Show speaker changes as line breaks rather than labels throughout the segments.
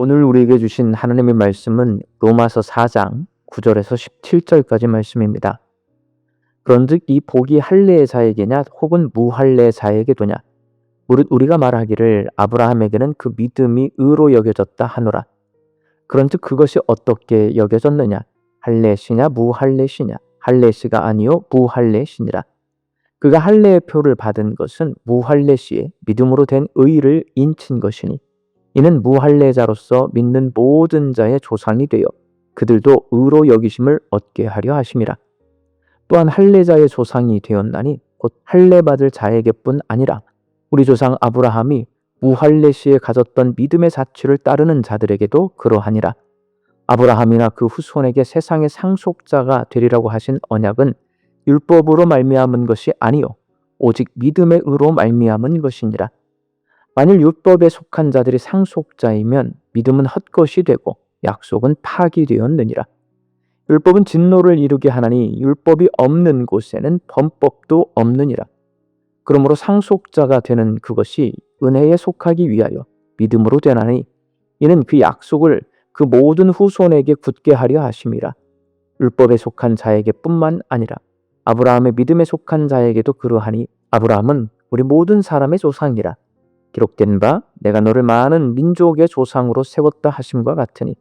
오늘 우리에게 주신 하나님의 말씀은 로마서 4장 9절에서 17절까지 말씀입니다. 그런즉 이 복이 할례의 자에게냐 혹은 무할례의 자에게도냐? 무릇 우리가 말하기를 아브라함에게는 그 믿음이 의로 여겨졌다 하노라. 그런즉 그것이 어떻게 여겨졌느냐? 할례시냐 무할례시냐? 할례시가 아니요 무할례시니라. 그가 할례의 표를 받은 것은 무할례시에 믿음으로 된 의를 인친 것이니 이는 무할례자로서 믿는 모든 자의 조상이 되어 그들도 의로 여기심을 얻게 하려 하심이라. 또한 할례자의 조상이 되었나니 곧 할례 받을 자에게뿐 아니라 우리 조상 아브라함이 무할례시에 가졌던 믿음의 자취를 따르는 자들에게도 그러하니라. 아브라함이나 그 후손에게 세상의 상속자가 되리라고 하신 언약은 율법으로 말미암은 것이 아니요 오직 믿음의 의로 말미암은 것이니라. 만일 율법에 속한 자들이 상속자이면 믿음은 헛것이 되고 약속은 파기되었느니라. 율법은 진노를 이루게 하나니 율법이 없는 곳에는 범법도 없느니라. 그러므로 상속자가 되는 그것이 은혜에 속하기 위하여 믿음으로 되나니 이는 그 약속을 그 모든 후손에게 굳게 하려 하심이라. 율법에 속한 자에게 뿐만 아니라 아브라함의 믿음에 속한 자에게도 그러하니 아브라함은 우리 모든 사람의 조상이라. 기록된 바 내가 너를 많은 민족의 조상으로 세웠다 하심과 같으니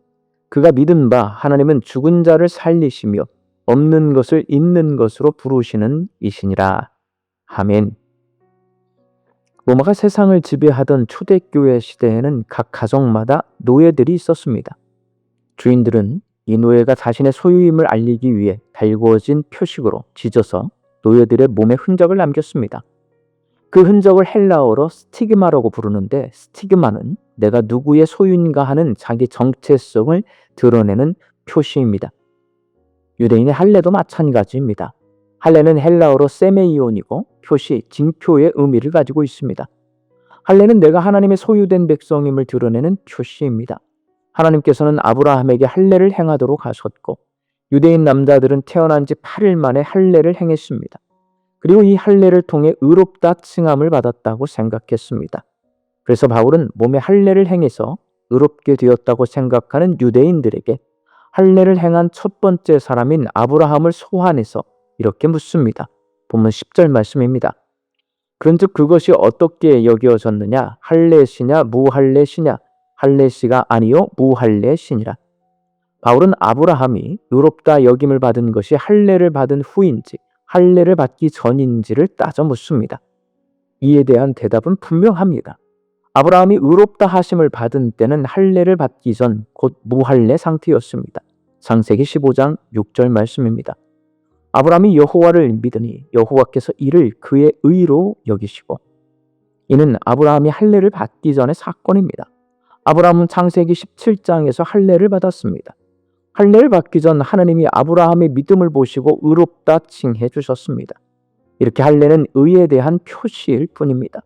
그가 믿은 바 하나님은 죽은 자를 살리시며 없는 것을 있는 것으로 부르시는 이시니라. 아멘. 로마가 세상을 지배하던 초대교회 시대에는 각 가정마다 노예들이 있었습니다. 주인들은 이 노예가 자신의 소유임을 알리기 위해 달구어진 표식으로 찢어서 노예들의 몸에 흔적을 남겼습니다. 그 흔적을 헬라어로 스티그마라고 부르는데 스티그마는 내가 누구의 소유인가 하는 자기 정체성을 드러내는 표시입니다. 유대인의 할례도 마찬가지입니다. 할례는 헬라어로 세메이온이고 표시, 징표의 의미를 가지고 있습니다. 할례는 내가 하나님의 소유된 백성임을 드러내는 표시입니다. 하나님께서는 아브라함에게 할례를 행하도록 하셨고 유대인 남자들은 태어난 지 8일 만에 할례를 행했습니다. 그리고 이 할례를 통해 의롭다 칭함을 받았다고 생각했습니다. 그래서 바울은 몸에 할례를 행해서 의롭게 되었다고 생각하는 유대인들에게 할례를 행한 첫 번째 사람인 아브라함을 소환해서 이렇게 묻습니다. 본문 10절 말씀입니다. 그런즉 그것이 어떻게 여겨졌느냐? 할례시냐 무할례시냐? 할례시가 아니요 무할례시니라. 바울은 아브라함이 의롭다 여김을 받은 것이 할례를 받은 후인지 할례를 받기 전인지를 따져 묻습니다. 이에 대한 대답은 분명합니다. 아브라함이 의롭다 하심을 받은 때는 할례를 받기 전 곧 무할례 상태였습니다. 창세기 15장 6절 말씀입니다. 아브라함이 여호와를 믿으니 여호와께서 이를 그의 의로 여기시고 이는 아브라함이 할례를 받기 전의 사건입니다. 아브라함은 창세기 17장에서 할례를 받았습니다. 할례를 받기 전 하나님이 아브라함의 믿음을 보시고 의롭다 칭해 주셨습니다. 이렇게 할례는 의에 대한 표시일 뿐입니다.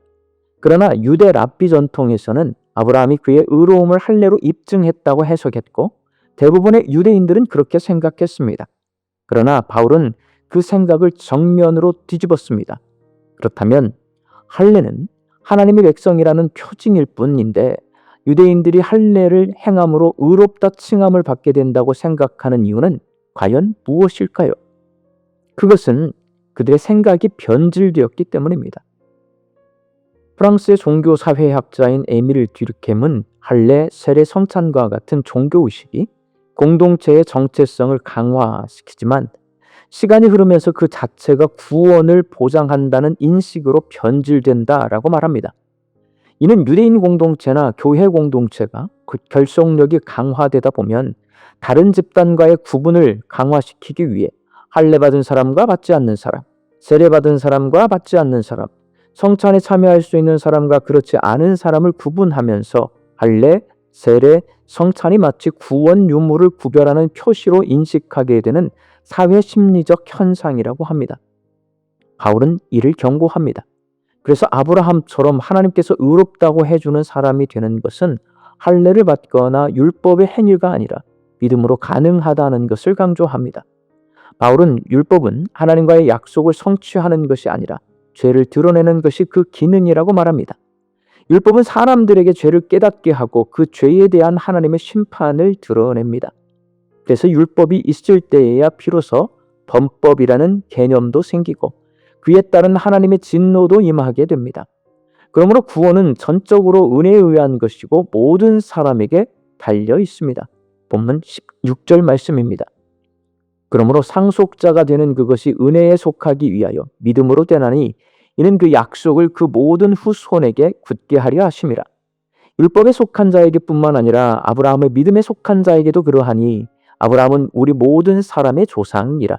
그러나 유대 랍비 전통에서는 아브라함이 그의 의로움을 할례로 입증했다고 해석했고 대부분의 유대인들은 그렇게 생각했습니다. 그러나 바울은 그 생각을 정면으로 뒤집었습니다. 그렇다면 할례는 하나님의 백성이라는 표징일 뿐인데 유대인들이 할례를 행함으로 의롭다 칭함을 받게 된다고 생각하는 이유는 과연 무엇일까요? 그것은 그들의 생각이 변질되었기 때문입니다. 프랑스의 종교사회학자인 에밀 듀르켐은 할례, 세례, 성찬과 같은 종교의식이 공동체의 정체성을 강화시키지만 시간이 흐르면서 그 자체가 구원을 보장한다는 인식으로 변질된다라고 말합니다. 이는 유대인 공동체나 교회 공동체가 그 결속력이 강화되다 보면 다른 집단과의 구분을 강화시키기 위해 할례 받은 사람과 받지 않는 사람, 세례 받은 사람과 받지 않는 사람, 성찬에 참여할 수 있는 사람과 그렇지 않은 사람을 구분하면서 할례, 세례, 성찬이 마치 구원 유무를 구별하는 표시로 인식하게 되는 사회 심리적 현상이라고 합니다. 바울은 이를 경고합니다. 그래서 아브라함처럼 하나님께서 의롭다고 해주는 사람이 되는 것은 할례를 받거나 율법의 행위가 아니라 믿음으로 가능하다는 것을 강조합니다. 바울은 율법은 하나님과의 약속을 성취하는 것이 아니라 죄를 드러내는 것이 그 기능이라고 말합니다. 율법은 사람들에게 죄를 깨닫게 하고 그 죄에 대한 하나님의 심판을 드러냅니다. 그래서 율법이 있을 때에야 비로소 범법이라는 개념도 생기고 그에 따른 하나님의 진노도 임하게 됩니다. 그러므로 구원은 전적으로 은혜에 의한 것이고 모든 사람에게 달려 있습니다. 본문 16절 말씀입니다. 그러므로 상속자가 되는 그것이 은혜에 속하기 위하여 믿음으로 되나니 이는 그 약속을 그 모든 후손에게 굳게 하려 하심이라. 율법에 속한 자에게 뿐만 아니라 아브라함의 믿음에 속한 자에게도 그러하니 아브라함은 우리 모든 사람의 조상이라.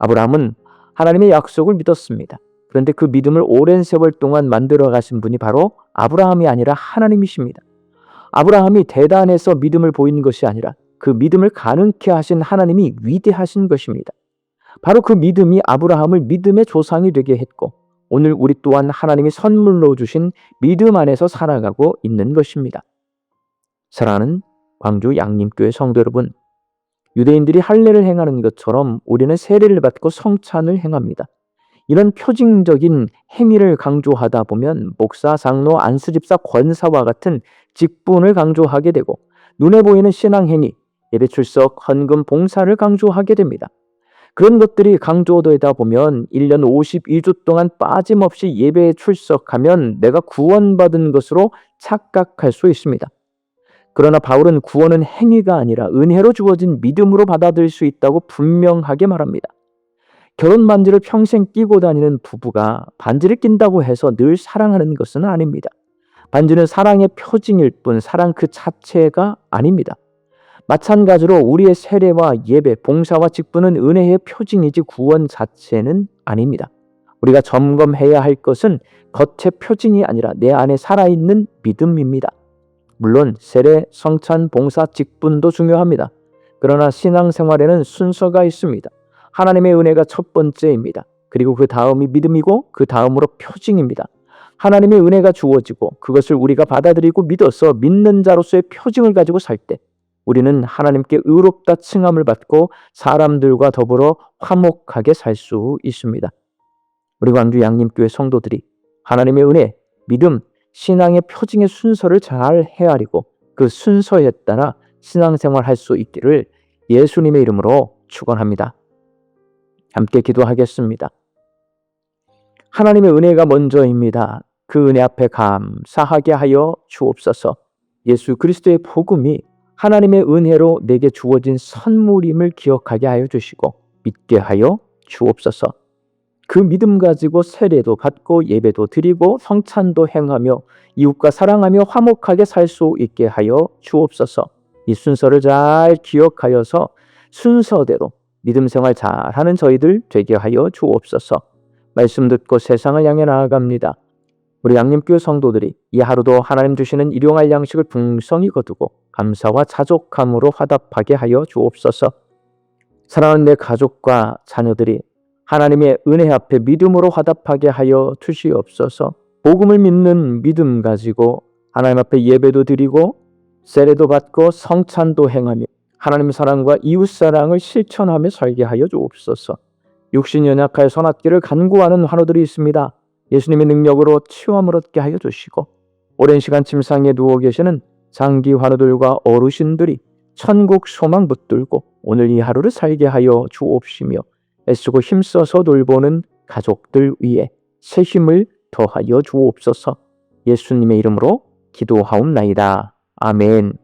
아브라함은 하나님의 약속을 믿었습니다. 그런데 그 믿음을 오랜 세월 동안 만들어 가신 분이 바로 아브라함이 아니라 하나님이십니다. 아브라함이 대단해서 믿음을 보인 것이 아니라 그 믿음을 가능케 하신 하나님이 위대하신 것입니다. 바로 그 믿음이 아브라함을 믿음의 조상이 되게 했고 오늘 우리 또한 하나님이 선물로 주신 믿음 안에서 살아가고 있는 것입니다. 사랑하는 광주 양림교회 성도 여러분, 유대인들이 할례를 행하는 것처럼 우리는 세례를 받고 성찬을 행합니다. 이런 표징적인 행위를 강조하다 보면 목사, 장로, 안수집사, 권사와 같은 직분을 강조하게 되고 눈에 보이는 신앙행위, 예배 출석, 헌금, 봉사를 강조하게 됩니다. 그런 것들이 강조되다 보면 1년 52주 동안 빠짐없이 예배에 출석하면 내가 구원받은 것으로 착각할 수 있습니다. 그러나 바울은 구원은 행위가 아니라 은혜로 주어진 믿음으로 받아들일 수 있다고 분명하게 말합니다. 결혼 반지를 평생 끼고 다니는 부부가 반지를 낀다고 해서 늘 사랑하는 것은 아닙니다. 반지는 사랑의 표징일 뿐 사랑 그 자체가 아닙니다. 마찬가지로 우리의 세례와 예배, 봉사와 직분은 은혜의 표징이지 구원 자체는 아닙니다. 우리가 점검해야 할 것은 겉의 표징이 아니라 내 안에 살아있는 믿음입니다. 물론 세례, 성찬, 봉사, 직분도 중요합니다. 그러나 신앙생활에는 순서가 있습니다. 하나님의 은혜가 첫 번째입니다. 그리고 그 다음이 믿음이고 그 다음으로 표징입니다. 하나님의 은혜가 주어지고 그것을 우리가 받아들이고 믿어서 믿는 자로서의 표징을 가지고 살 때 우리는 하나님께 의롭다 칭함을 받고 사람들과 더불어 화목하게 살 수 있습니다. 우리 광주 양림교회 성도들이 하나님의 은혜, 믿음, 신앙의 표징의 순서를 잘 헤아리고 그 순서에 따라 신앙생활 할 수 있기를 예수님의 이름으로 축원합니다. 함께 기도하겠습니다. 하나님의 은혜가 먼저입니다. 그 은혜 앞에 감사하게 하여 주옵소서. 예수 그리스도의 복음이 하나님의 은혜로 내게 주어진 선물임을 기억하게 하여 주시고 믿게 하여 주옵소서. 그 믿음 가지고 세례도 받고 예배도 드리고 성찬도 행하며 이웃과 사랑하며 화목하게 살 수 있게 하여 주옵소서. 이 순서를 잘 기억하여서 순서대로 믿음 생활 잘하는 저희들 되게 하여 주옵소서. 말씀 듣고 세상을 향해 나아갑니다. 우리 양림교회 성도들이 이 하루도 하나님 주시는 일용할 양식을 풍성히 거두고 감사와 자족함으로 화답하게 하여 주옵소서. 사랑하는 내 가족과 자녀들이 하나님의 은혜 앞에 믿음으로 화답하게 하여 주시옵소서. 복음을 믿는 믿음 가지고 하나님 앞에 예배도 드리고 세례도 받고 성찬도 행하며 하나님의 사랑과 이웃사랑을 실천하며 살게 하여 주옵소서. 육신이 연약하여 선악기를 간구하는 환우들이 있습니다. 예수님의 능력으로 치유함을 얻게 하여 주시고 오랜 시간 침상에 누워 계시는 장기 환우들과 어르신들이 천국 소망 붙들고 오늘 이 하루를 살게 하여 주옵시며 애쓰고 힘써서 돌보는 가족들 위에 새 힘을 더하여 주옵소서. 예수님의 이름으로 기도하옵나이다. 아멘.